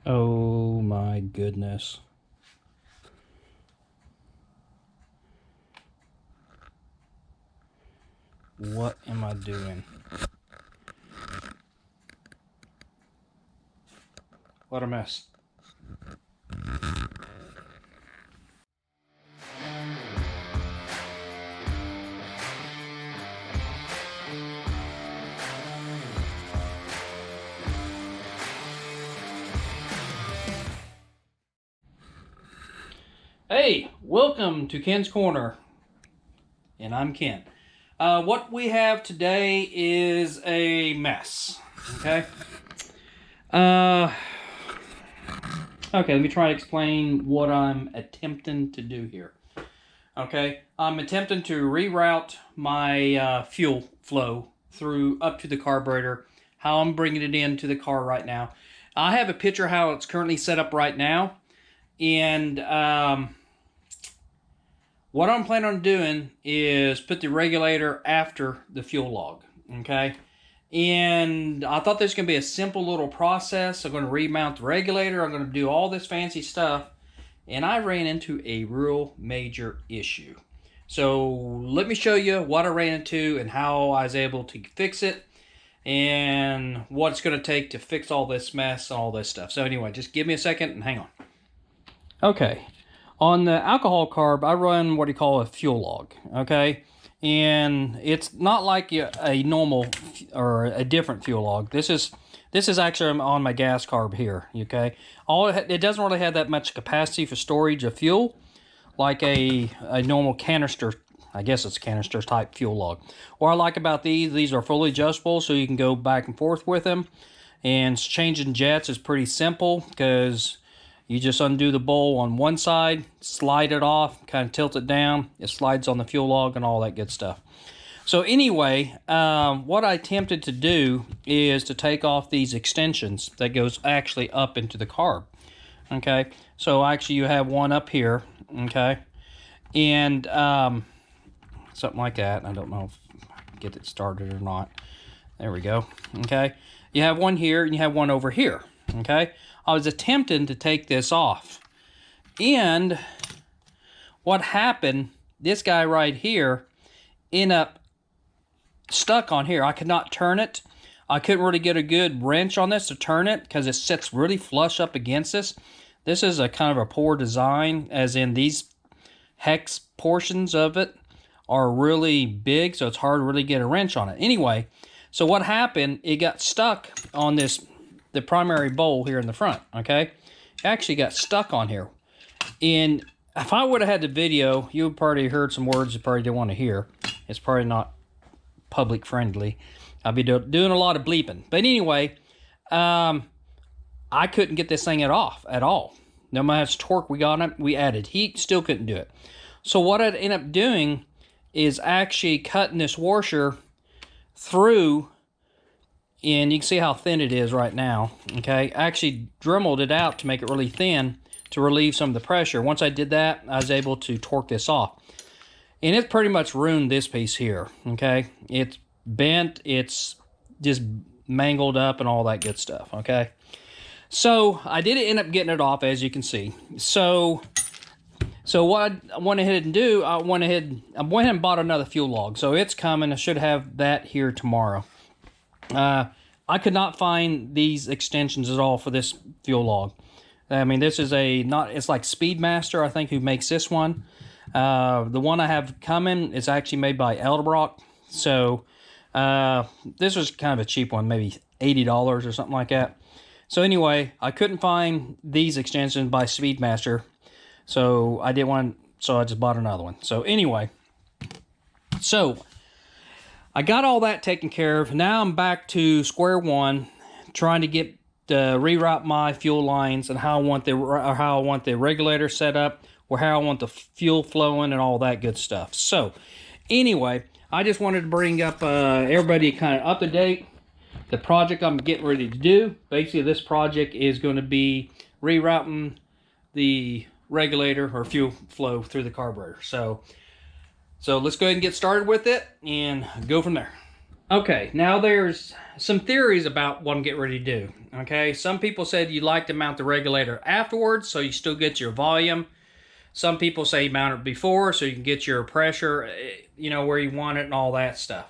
Oh my goodness. What am I doing? What a mess. Hey, welcome to Ken's Corner. And I'm Ken. What we have today is a mess. Okay? Okay, let me try to explain what I'm attempting to do here. Okay, I'm attempting to reroute my fuel flow through up to the carburetor, how I'm bringing it into the car right now. I have a picture how it's currently set up right now, and what I'm planning on doing is put the regulator after the fuel log, okay? And I thought this was going to be a simple little process. I'm going to remount the regulator. I'm going to do all this fancy stuff. And I ran into a real major issue. So let me show you what I ran into and how I was able to fix it and what it's going to take to fix all this mess and all this stuff. So anyway, just give me a second and hang on. Okay. On the alcohol carb, I run what you call a fuel log, okay? And it's not like a normal or a different fuel log. This is actually on my gas carb here, okay? It doesn't really have that much capacity for storage of fuel like a normal canister. I guess it's a canister type fuel log. What I like about these are fully adjustable, so you can go back and forth with them. And changing jets is pretty simple because you just undo the bowl on one side, slide it off, kind of tilt it down. It slides on the fuel log and all that good stuff. So anyway, what I attempted to do is to take off these extensions that goes actually up into the carb. Okay, so actually you have one up here, okay, and something like that. I don't know if I can get it started or not. There we go, okay. You have one here and you have one over here, okay. I was attempting to take this off, and what happened, this guy right here ended up stuck on here. I could not turn it. I couldn't really get a good wrench on this to turn it because it sits really flush up against this. This is a kind of a poor design, as in these hex portions of it are really big, so it's hard to really get a wrench on it. Anyway, so what happened, it got stuck on the primary bowl here in the front, okay? It actually got stuck on here. And if I would have had the video, you would probably heard some words you probably didn't want to hear. It's probably not public friendly. I'll be doing a lot of bleeping. But anyway, I couldn't get this thing off at all. No matter how much torque we got on it, we added heat, still couldn't do it. So what I'd end up doing is actually cutting this washer through, and you can see how thin it is right now, okay? I actually dremeled it out to make it really thin to relieve some of the pressure. Once I did that, I was able to torque this off. And it pretty much ruined this piece here, okay? It's bent, it's just mangled up and all that good stuff, okay? So I did end up getting it off, as you can see. So what I went ahead and do, I went ahead and bought another fuel log. So it's coming. I should have that here tomorrow. I could not find these extensions at all for this fuel log. I mean, this is it's like Speedmaster, I think, who makes this one. The one I have coming is actually made by Edelbrock. So this was kind of a cheap one, maybe $80 or something like that. So anyway, I couldn't find these extensions by Speedmaster, so I just bought another one. So anyway, so I got all that taken care of. Now I'm back to square one, trying to get reroute my fuel lines and how I want the regulator set up, or how I want the fuel flowing and all that good stuff. So anyway, I just wanted to bring up everybody kind of up to date. The project I'm getting ready to do, basically this project is going to be rerouting the regulator or fuel flow through the carburetor. So let's go ahead and get started with it and go from there. Okay, now there's some theories about what I'm getting ready to do. Okay, some people said you like to mount the regulator afterwards so you still get your volume. Some people say mount it before so you can get your pressure, you know, where you want it and all that stuff.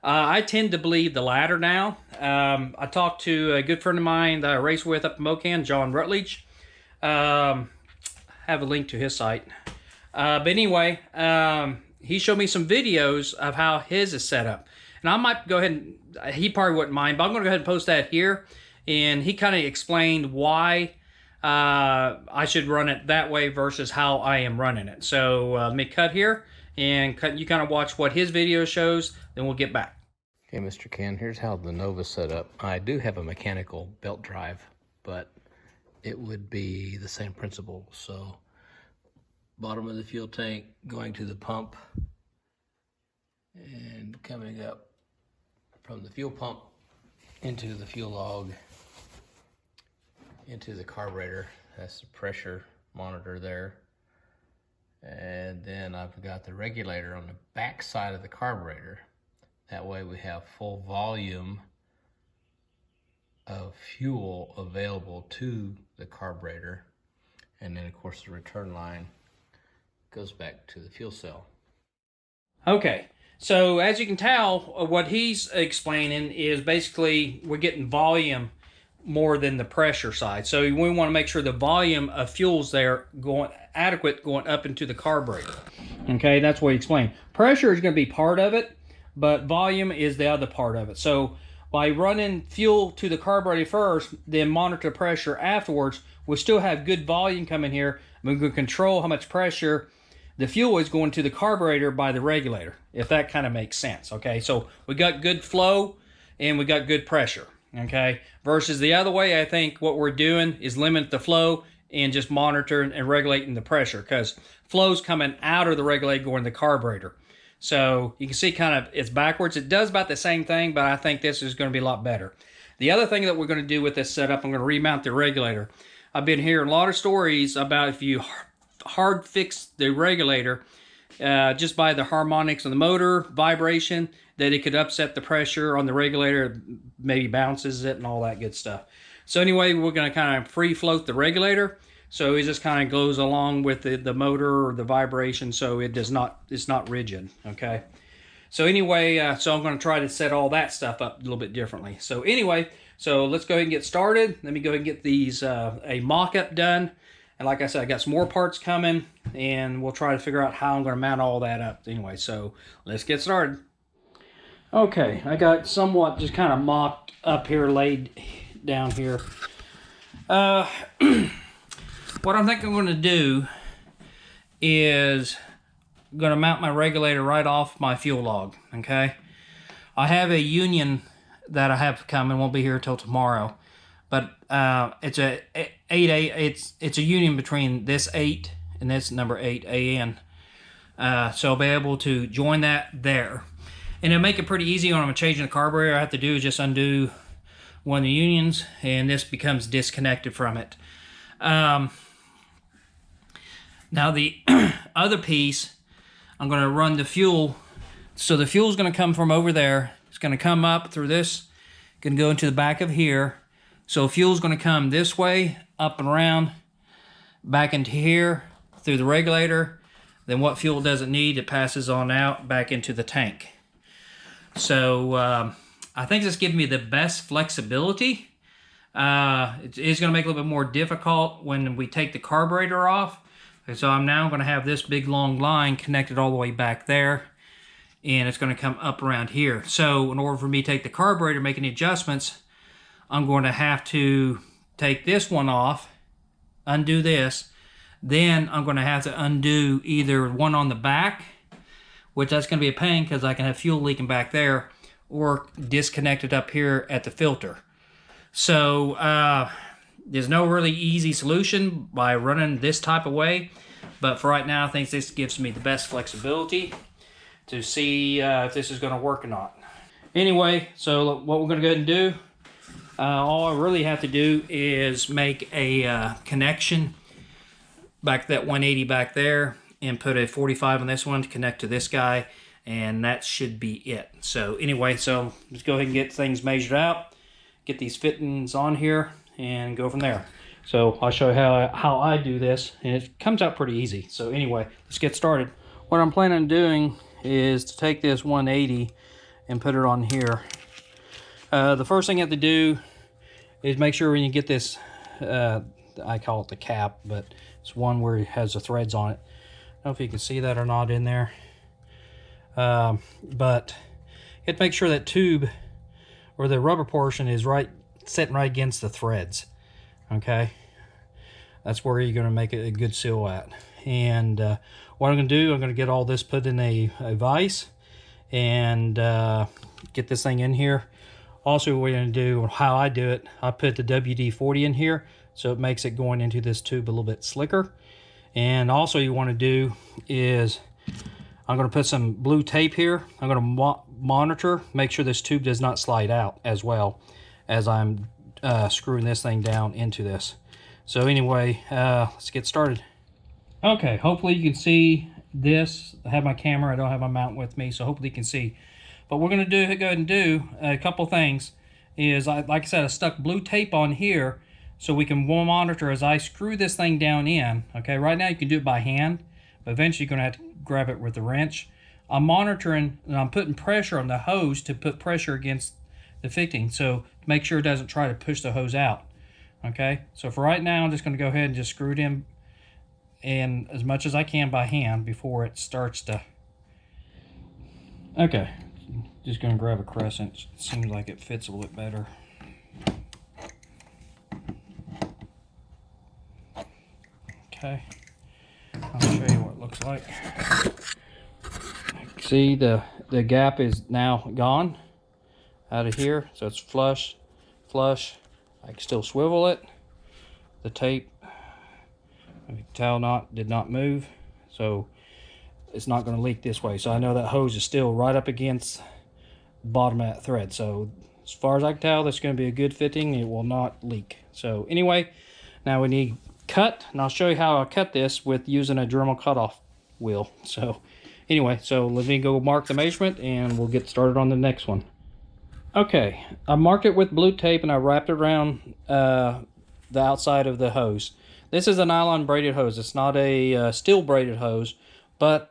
I tend to believe the latter now. I talked to a good friend of mine that I race with up in Mocan, John Rutledge. Have a link to his site. But anyway, he showed me some videos of how his is set up. And I might go ahead and, he probably wouldn't mind, but I'm going to go ahead and post that here. And he kind of explained why I should run it that way versus how I am running it. So let me cut here and you kind of watch what his video shows, then we'll get back. Okay, Mr. Ken, here's how the Nova's set up. I do have a mechanical belt drive, but it would be the same principle. So bottom of the fuel tank going to the pump and coming up from the fuel pump into the fuel log into the carburetor. That's the pressure monitor there. And then I've got the regulator on the back side of the carburetor. That way we have full volume of fuel available to the carburetor. And then of course the return line goes back to the fuel cell. Okay, so as you can tell, what he's explaining is basically we're getting volume more than the pressure side. So we want to make sure the volume of fuel's there going adequate going up into the carburetor. Okay, that's what he explained. Pressure is going to be part of it, but volume is the other part of it. So by running fuel to the carburetor first, then monitor pressure afterwards, we'll still have good volume coming here. We can control how much pressure the fuel is going to the carburetor by the regulator, if that kind of makes sense. Okay, so we got good flow and we got good pressure. Okay, versus the other way, I think what we're doing is limit the flow and just monitoring and regulating the pressure, because flow's coming out of the regulator going to the carburetor. So you can see kind of it's backwards. It does about the same thing, but I think this is going to be a lot better. The other thing that we're going to do with this setup, I'm going to remount the regulator. I've been hearing a lot of stories about if you hard fix the regulator just by the harmonics of the motor, vibration, that it could upset the pressure on the regulator, maybe bounces it and all that good stuff. So anyway, we're going to kind of free float the regulator, so it just kind of goes along with the motor or the vibration, so it does not, it's not rigid. Okay, so anyway, so I'm going to try to set all that stuff up a little bit differently. So anyway, so let's go ahead and get started. Let me go ahead and get these a mock-up done. And like I said, I got some more parts coming, and we'll try to figure out how I'm going to mount all that up. Anyway, so let's get started. Okay, I got somewhat just kind of mocked up here, laid down here. What I think I'm going to do is I'm going to mount my regulator right off my fuel log. Okay, I have a union that I have coming, won't be here till tomorrow, but it's a 8A. It's a union between this 8 and this number 8 AN. So I'll be able to join that there. And it'll make it pretty easy when I'm changing the carburetor. All I have to do is just undo one of the unions, and this becomes disconnected from it. Now the other piece, I'm going to run the fuel. So the fuel is going to come from over there. It's going to come up through this, going to go into the back of here. So fuel is going to come this way, up and around, back into here, through the regulator. Then what fuel doesn't need, it passes on out, back into the tank. So I think this gives me the best flexibility. It is going to make it a little bit more difficult when we take the carburetor off. So I'm now going to have this big long line connected all the way back there, and it's going to come up around here. So in order for me to take the carburetor, make any adjustments, I'm going to have to take this one off, undo this, then I'm going to have to undo either one on the back, which that's going to be a pain because I can have fuel leaking back there, or disconnect it up here at the filter. So there's no really easy solution by running this type of way, but for right now I think this gives me the best flexibility to see if this is going to work or not. Anyway, so what we're going to go ahead and do, all I really have to do is make a connection back that 180 back there, and put a 45 on this one to connect to this guy, and that should be it. So anyway, so let's go ahead and get things measured out, get these fittings on here, and go from there. So I'll show you how I do this, and it comes out pretty easy. So anyway, let's get started. What I'm planning on doing is to take this 180 and put it on here. The first thing you have to do is make sure when you get this, I call it the cap, but it's one where it has the threads on it. I don't know if you can see that or not in there. But you have to make sure that tube or the rubber portion is sitting right against the threads. Okay, that's where you're going to make it a good seal at. And what I'm going to do, I'm going to get all this put in a vise and get this thing in here. Also, what we're going to do, how I do it, I put the WD-40 in here, so it makes it going into this tube a little bit slicker. And also you want to do is, I'm going to put some blue tape here. I'm going to monitor, make sure this tube does not slide out as well as I'm screwing this thing down into this. So anyway, let's get started. Okay, hopefully you can see this. I have my camera, I don't have my mount with me, so hopefully you can see. But we're going to go ahead and do a couple things. Is, like I said, I stuck blue tape on here so we can monitor as I screw this thing down in. Okay, right now you can do it by hand, but eventually you're going to have to grab it with the wrench. I'm monitoring and I'm putting pressure on the hose to put pressure against the fitting, so make sure it doesn't try to push the hose out. Okay, so for right now I'm just going to go ahead and just screw it in as much as I can by hand before it starts to. Okay, just going to grab a crescent. It seems like it fits a little bit better. Okay, I'll show you what it looks like. See, the gap is now gone out of here, so it's flush. I can still swivel it. The tape, you can tell, did not move, so it's not going to leak this way. So I know that hose is still right up against the bottom of that thread. So as far as I can tell, that's going to be a good fitting. It will not leak. So anyway, now we need cut, and I'll show you how I cut this with using a Dremel cutoff wheel. So anyway, so let me go mark the measurement and we'll get started on the next one. Okay, I marked it with blue tape and I wrapped it around the outside of the hose. This is a nylon braided hose. It's not a steel braided hose, but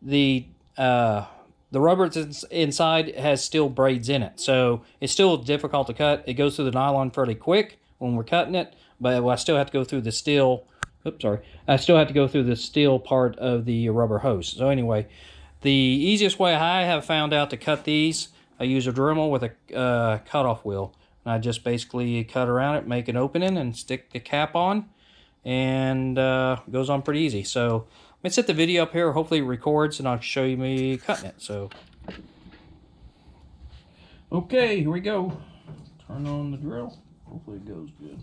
the rubber that's inside has steel braids in it, so it's still difficult to cut. It goes through the nylon fairly quick when we're cutting it, but I still have to go through the steel. I still have to go through the steel part of the rubber hose. So anyway, the easiest way I have found out to cut these, I use a Dremel with a cutoff wheel. And I just basically cut around it, make an opening, and stick the cap on, and it goes on pretty easy. So let me set the video up here. Hopefully it records, and I'll show you me cutting it. So, okay, here we go. Turn on the drill. Hopefully it goes good.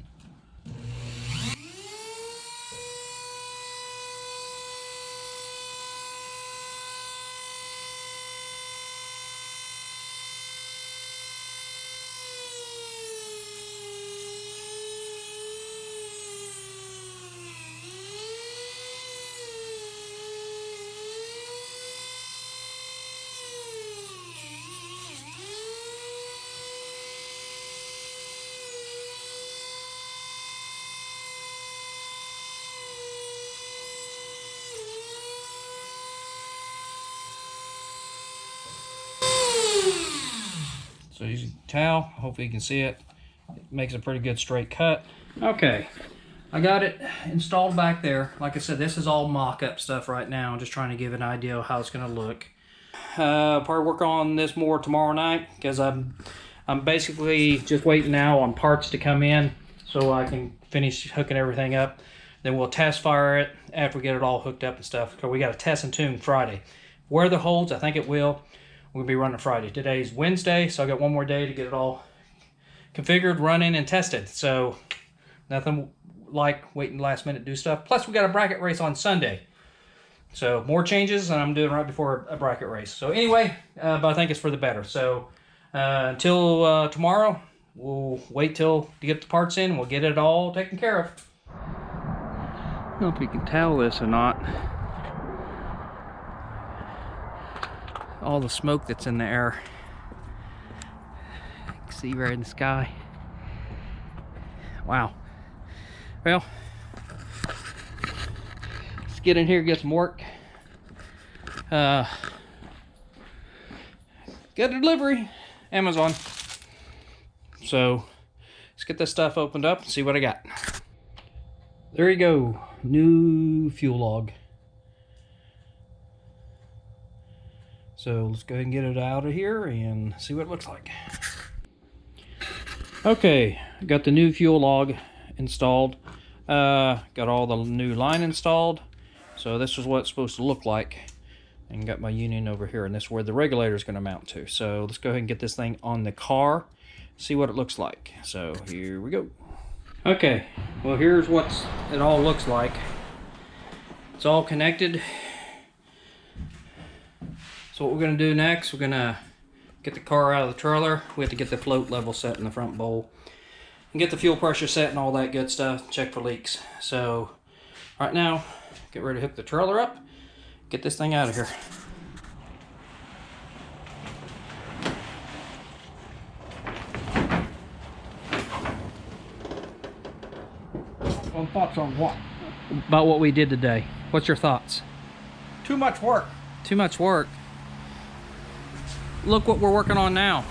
So you can tell, hopefully you can see it. It makes a pretty good straight cut. Okay, I got it installed back there. Like I said, this is all mock-up stuff right now. I'm just trying to give an idea of how it's gonna look. Probably work on this more tomorrow night, because I'm basically just waiting now on parts to come in so I can finish hooking everything up. Then we'll test fire it after we get it all hooked up and stuff, because we got to test and tune Friday. Where the holds, I think it will. We'll be running Friday. Today's Wednesday, so I got one more day to get it all configured, running, and tested. So nothing like waiting last minute to do stuff. Plus we got a bracket race on Sunday. So more changes, and I'm doing right before a bracket race. So anyway, but I think it's for the better. So until tomorrow, we'll wait to get the parts in. We'll get it all taken care of. I don't know if you can tell this or not. all the smoke that's in the air. You can see right in the sky. Wow. Well, let's get in here, get some work. Get a delivery, Amazon. So let's get this stuff opened up and see what I got. There you go, new fuel log. So let's go ahead and get it out of here and see what it looks like. Okay, got the new fuel log installed. Got all the new line installed. So this is what it's supposed to look like. And got my union over here, and this is where the regulator is going to mount to. So let's go ahead and get this thing on the car, see what it looks like. So here we go. Okay, well here's what it all looks like. It's all connected. So what we're going to do next, we're going to get the car out of the trailer. We have to get the float level set in the front bowl and get the fuel pressure set and all that good stuff, check for leaks. So right now, get ready to hook the trailer up, get this thing out of here. Well, thoughts on what? About what we did today. What's your thoughts? Too much work. Too much work. Look what we're working on now.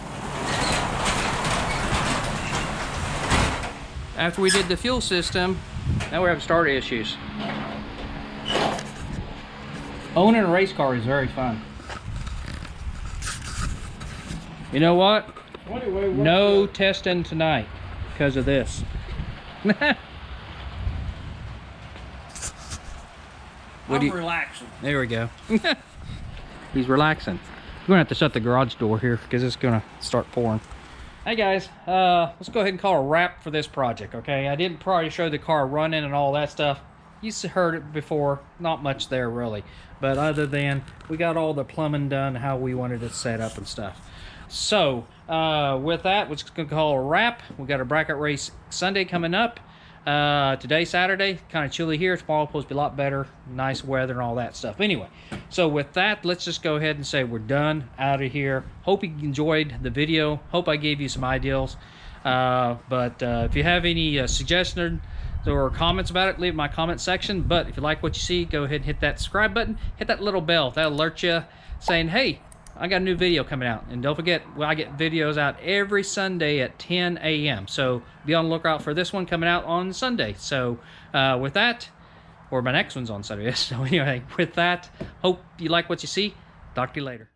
After we did the fuel system, now we're having starter issues. Owning a race car is very fun. You know what? Anyway, No testing tonight because of this. I'm relaxing. There we go. He's relaxing. We're gonna have to shut the garage door here because it's gonna start pouring. Hey guys, let's go ahead and call a wrap for this project, okay? I didn't probably show the car running and all that stuff. You heard it before, not much there really. But other than, we got all the plumbing done, how we wanted it set up and stuff. So, with that, we're just gonna call a wrap. We got a bracket race Sunday coming up. Today, Saturday, kind of chilly here. Tomorrow supposed to be a lot better, nice weather and all that stuff. Anyway, so with that, let's just go ahead and say we're done out of here. Hope you enjoyed the video. Hope I gave you some ideas. If you have any suggestions or comments about it, leave it in my comment section. But if you like what you see, go ahead and hit that subscribe button. Hit that little bell. That'll alert you saying, hey, I got a new video coming out. And don't forget, I get videos out every Sunday at 10 a.m. So be on the lookout for this one coming out on Sunday. So with that, or my next one's on Sunday. So anyway, with that, hope you like what you see. Talk to you later.